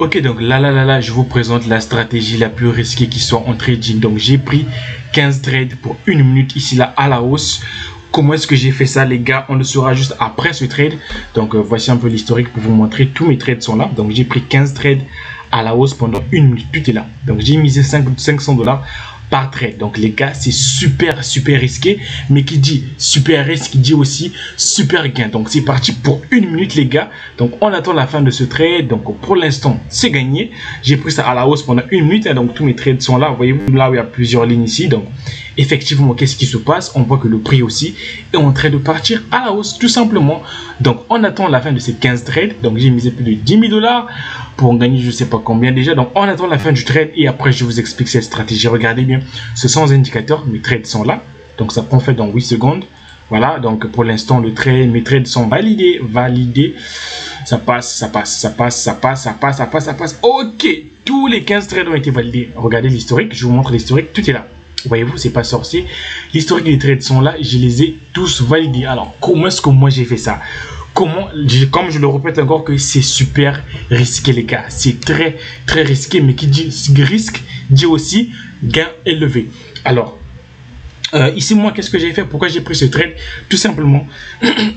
Ok, donc là, je vous présente la stratégie la plus risquée qui soit en trading. Donc j'ai pris 15 trades pour 1 minute ici là à la hausse. Comment est-ce que j'ai fait ça, les gars? On le saura juste après ce trade. Donc voici un peu l'historique pour vous montrer. Tous mes trades sont là. Donc j'ai pris 15 trades à la hausse pendant 1 minute. Tout est là. Donc j'ai misé 500 $ par trade. Donc les gars, c'est super risqué, mais qui dit super risque, qui dit aussi super gain. Donc c'est parti pour 1 minute, les gars. Donc on attend la fin de ce trade. Donc pour l'instant, c'est gagné. J'ai pris ça à la hausse pendant 1 minute, hein. Donc tous mes trades sont là. Vous voyez là où il y a plusieurs lignes ici. Donc effectivement, qu'est-ce qui se passe? On voit que le prix aussi est en train de partir à la hausse, tout simplement. Donc on attend la fin de ces 15 trades. Donc j'ai misé plus de 10 000 $ pour en gagner je sais pas combien déjà. Donc on attend la fin du trade et après je vous explique cette stratégie. Regardez bien, ce sont les indicateurs, mes trades sont là. Donc ça prend fait dans 8 secondes. Voilà, donc pour l'instant le trade, mes trades sont validés. Ça passe. Ok, tous les 15 trades ont été validés. Regardez l'historique, je vous montre l'historique, tout est là. Voyez-vous, c'est pas sorcier. L'historique des trades sont là, je les ai tous validés. Alors, comment est-ce que moi j'ai fait ça? Comme je le répète encore, que c'est super risqué, les gars. C'est très risqué, mais qui dit risque dit aussi gain élevé. Alors, ici, moi, qu'est-ce que j'ai fait? Pourquoi j'ai pris ce trade? Tout simplement,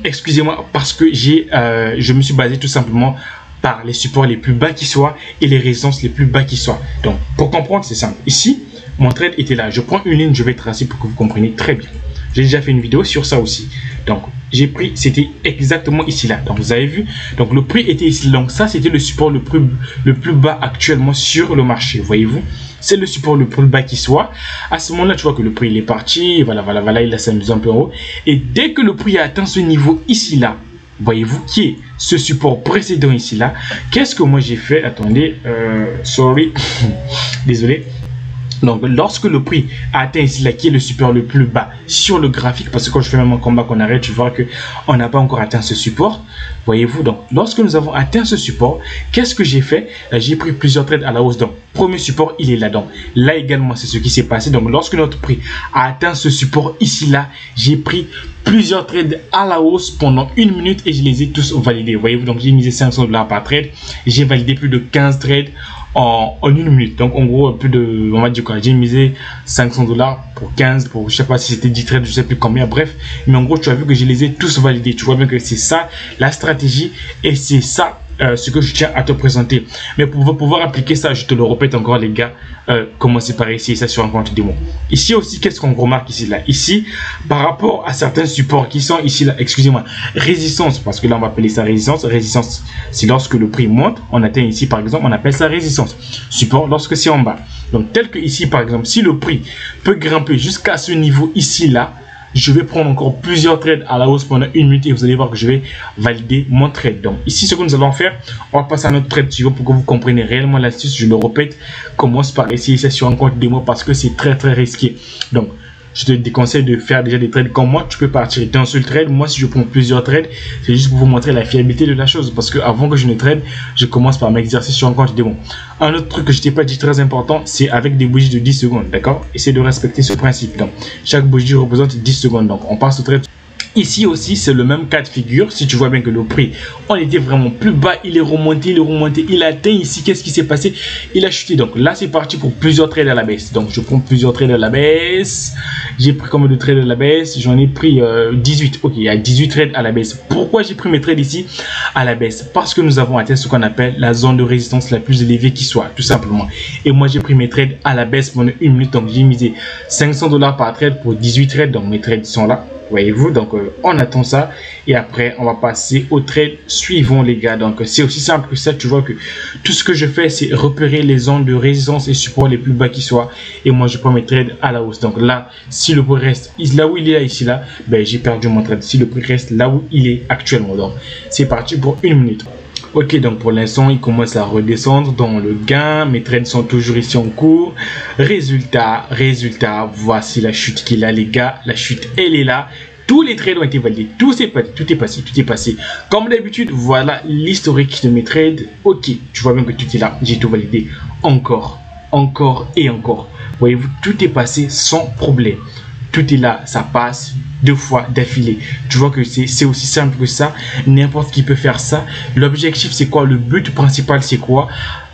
excusez-moi, parce que je me suis basé tout simplement par les supports les plus bas qui soient et les résistances les plus bas qui soient. Donc, pour comprendre, c'est simple. Ici, mon trade était là. Je prends une ligne, je vais tracer pour que vous compreniez très bien. J'ai déjà fait une vidéo sur ça aussi. Donc, j'ai pris, c'était exactement ici là. Donc, vous avez vu. Donc, le prix était ici. Donc, ça, c'était le support le plus bas actuellement sur le marché. Voyez-vous, c'est le support le plus bas qui soit. À ce moment-là, tu vois que le prix il est parti. Voilà, il a s'amusé un peu en haut. Et dès que le prix a atteint ce niveau ici là, voyez-vous, qui est ce support précédent ici là, qu'est-ce que moi j'ai fait? Attendez, sorry, désolé. Donc, lorsque le prix a atteint ici là, qui est le support le plus bas sur le graphique, parce que quand je fais même un combat qu'on arrête, tu vois que on n'a pas encore atteint ce support. Voyez-vous, donc, lorsque nous avons atteint ce support, qu'est-ce que j'ai fait? J'ai pris plusieurs trades à la hausse. Donc, premier support, il est là. Donc, là également, c'est ce qui s'est passé. Donc, lorsque notre prix a atteint ce support ici là, j'ai pris plusieurs trades à la hausse pendant 1 minute et je les ai tous validés. Voyez-vous, donc, j'ai misé 500 $ par trade. J'ai validé plus de 15 trades en 1 minute. Donc en gros plus de, on va dire quoi, j'ai misé 500 $ pour 15, pour je sais pas si c'était 10 trades, je sais plus combien, bref, mais en gros tu as vu que je les ai tous validés. Tu vois bien que c'est ça la stratégie et c'est ça ce que je tiens à te présenter. Mais pour pouvoir appliquer ça, je te le répète encore, les gars, commencez par essayer ça sur un compte démo. Ici aussi, qu'est-ce qu'on remarque ici là? Ici, par rapport à certains supports qui sont ici là, excusez-moi, résistance, parce que là on va appeler ça résistance. Résistance, c'est lorsque le prix monte, on atteint ici par exemple, on appelle ça résistance. Support lorsque c'est en bas. Donc tel que ici par exemple, si le prix peut grimper jusqu'à ce niveau ici là, je vais prendre encore plusieurs trades à la hausse pendant 1 minute et vous allez voir que je vais valider mon trade. Donc ici, ce que nous allons faire, on va passer à notre trade suivant pour que vous compreniez réellement l'astuce. Je le répète, commence par essayer ça sur un compte démo parce que c'est très risqué. Donc je te déconseille de faire déjà des trades comme moi. Tu peux partir d'un seul trade. Moi, si je prends plusieurs trades, c'est juste pour vous montrer la fiabilité de la chose. Parce que avant que je ne trade, je commence par m'exercer sur un compte démo. Un autre truc que je t'ai pas dit très important, c'est avec des bougies de 10 secondes. D'accord? Essayez de respecter ce principe. Donc, chaque bougie représente 10 secondes. Donc, on passe au trade. Ici aussi, c'est le même cas de figure. Si tu vois bien que le prix, on était vraiment plus bas, il est remonté, il a atteint ici. Qu'est-ce qui s'est passé? Il a chuté. Donc là, c'est parti pour plusieurs trades à la baisse. Donc je prends plusieurs trades à la baisse. J'ai pris combien de trades à la baisse? J'en ai pris 18. Ok, il y a 18 trades à la baisse. Pourquoi j'ai pris mes trades ici à la baisse? Parce que nous avons atteint ce qu'on appelle la zone de résistance la plus élevée qui soit, tout simplement. Et moi, j'ai pris mes trades à la baisse pendant 1 minute. Donc j'ai misé 500 $ par trade pour 18 trades. Donc mes trades sont là. Voyez-vous, donc on attend ça et après on va passer au trade suivant, les gars. Donc c'est aussi simple que ça. Tu vois que tout ce que je fais, c'est repérer les zones de résistance et support les plus bas qui soient et moi je prends mes trades à la hausse. Donc là, si le prix reste là où il est, ici là, ben j'ai perdu mon trade. Si le prix reste là où il est actuellement, donc c'est parti pour 1 minute. Ok, donc pour l'instant, il commence à redescendre dans le gain. Mes trades sont toujours ici en cours. Résultat, voici la chute qu'il a, les gars. La chute, elle est là. Tous les trades ont été validés. Tout est passé. Comme d'habitude, voilà l'historique de mes trades. Ok, tu vois bien que tout est là. J'ai tout validé. Encore et encore. Voyez-vous, tout est passé sans problème. Tout est là, ça passe 2 fois d'affilée. Tu vois que c'est aussi simple que ça. N'importe qui peut faire ça. L'objectif, c'est quoi? Le but principal, c'est quoi?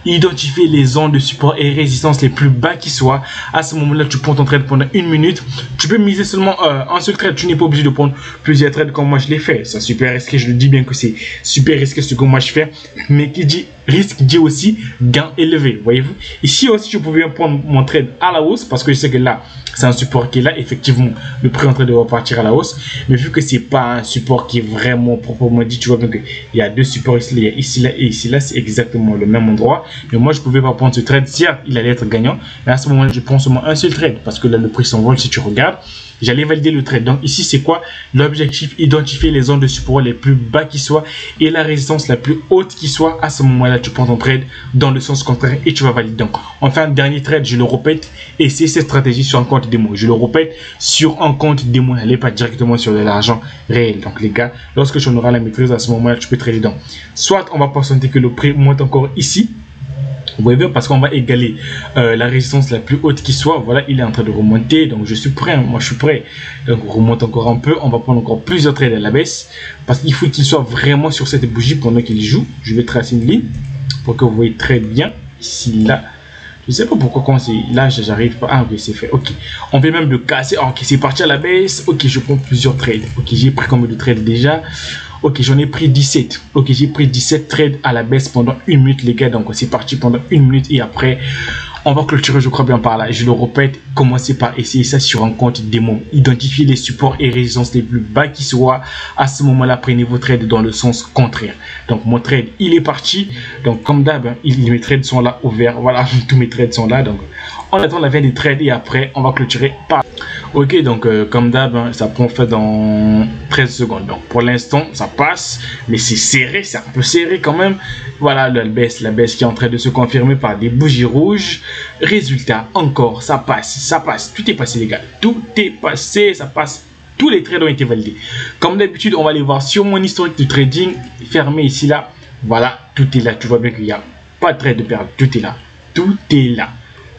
identifier les zones de support et résistance les plus bas qui soient. À ce moment-là, tu prends ton trade pendant 1 minute. Tu peux miser seulement un seul trade. Tu n'es pas obligé de prendre plusieurs trades comme moi je l'ai fait. C'est super risqué. Je le dis bien que c'est super risqué ce que moi je fais. Mais qui dit risque dit aussi gain élevé. Voyez-vous. Ici aussi, je pouvais prendre mon trade à la hausse parce que je sais que là, c'est un support qui est là. Effectivement, le prix est en train de repartir à la hausse. Mais vu que c'est pas un support qui est vraiment proprement dit, tu vois bien qu'il y a deux supports ici, il y a ici là et ici là, c'est exactement le même endroit. Mais moi, je pouvais pas prendre ce trade. Certes, il allait être gagnant. Mais à ce moment-là, je prends seulement un seul trade parce que là, le prix s'envole si tu regardes. J'allais valider le trade. Donc ici, c'est quoi l'objectif? Identifier les zones de support les plus bas qui soient et la résistance la plus haute qui soit. À ce moment-là, tu prends ton trade dans le sens contraire et tu vas valider. Donc, on fait un dernier trade, je le répète, et c'est cette stratégie sur un compte démo. Je le répète, sur un compte démo, n'allez pas directement sur de l'argent réel. Donc les gars, lorsque tu en auras la maîtrise, à ce moment-là, tu peux trader dans. Soit on va patienter que le prix monte encore ici. Vous voyez bien, parce qu'on va égaler la résistance la plus haute qui soit. Voilà, il est en train de remonter. Donc, je suis prêt. Hein, moi, je suis prêt. Donc, on remonte encore un peu. On va prendre encore plusieurs trades à la baisse. Parce qu'il faut qu'il soit vraiment sur cette bougie pendant qu'il joue. Je vais tracer une ligne pour que vous voyez très bien. Ici, là. Je ne sais pas pourquoi quand c'est là, j'arrive pas. Ah, ok, c'est fait. Ok. On peut même le casser. Ah, ok, c'est parti à la baisse. Ok, je prends plusieurs trades. Ok, j'ai pris combien de trades déjà? Ok, j'en ai pris 17. Ok, j'ai pris 17 trades à la baisse pendant 1 minute, les gars. Donc, c'est parti pendant 1 minute et après, on va clôturer, je crois bien par là. Je le répète, commencez par essayer ça sur un compte démo. Identifiez les supports et résistances les plus bas qui soient. À ce moment-là, prenez vos trades dans le sens contraire. Donc, mon trade, il est parti. Donc, comme d'hab, hein, mes trades sont là ouverts. Voilà, tous mes trades sont là. Donc, on attend la fin des trades et après, on va clôturer par. Ok, donc comme d'hab, hein, ça prend fait dans 13 secondes. Donc pour l'instant, ça passe, mais c'est serré, c'est un peu serré quand même. Voilà la baisse qui est en train de se confirmer par des bougies rouges. Résultat, encore, ça passe. Tout est passé, les gars. Tout est passé, ça passe. Tous les trades ont été validés. Comme d'habitude, on va aller voir sur mon historique de trading, fermé ici, là. Voilà, tout est là. Tu vois bien qu'il n'y a pas de trade de perdre. Tout est là. Tout est là.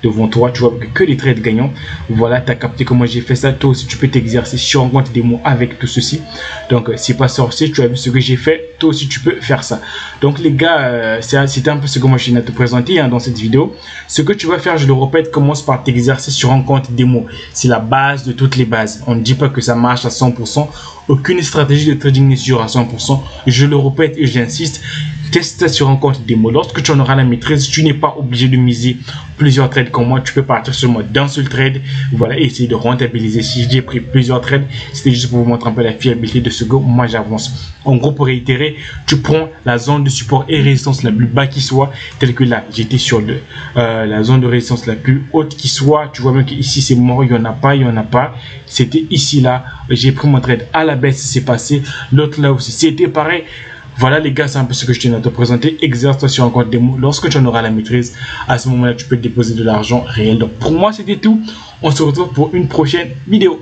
Devant toi, tu vois que les trades gagnants. Voilà, tu as capté comment j'ai fait ça. Toi aussi, tu peux t'exercer sur un compte démo avec tout ceci. Donc, c'est pas sorcier, tu as vu ce que j'ai fait. Toi aussi, tu peux faire ça. Donc, les gars, c'était un peu ce que moi je viens de te présenter hein, dans cette vidéo. Ce que tu vas faire, je le répète, commence par t'exercer sur un compte démo. C'est la base de toutes les bases. On ne dit pas que ça marche à 100%. Aucune stratégie de trading n'est sûre à 100%. Je le répète et j'insiste. Teste sur un compte démo. Lorsque tu en auras la maîtrise, tu n'es pas obligé de miser plusieurs trades comme moi. Tu peux partir seulement d'un seul trade. Voilà, et essayer de rentabiliser. Si j'ai pris plusieurs trades, c'était juste pour vous montrer un peu la fiabilité de ce que moi j'avance. En gros, pour réitérer, tu prends la zone de support et résistance la plus bas qui soit, telle que là, j'étais sur la zone de résistance la plus haute qui soit. Tu vois bien qu'ici, c'est mort, il n'y en a pas, C'était ici, là. J'ai pris mon trade à la baisse, c'est passé. L'autre là aussi, c'était pareil. Voilà les gars, c'est un peu ce que je tiens à te présenter. Exerce-toi sur un compte démo. Lorsque tu en auras la maîtrise, à ce moment-là, tu peux déposer de l'argent réel. Donc pour moi, c'était tout. On se retrouve pour une prochaine vidéo.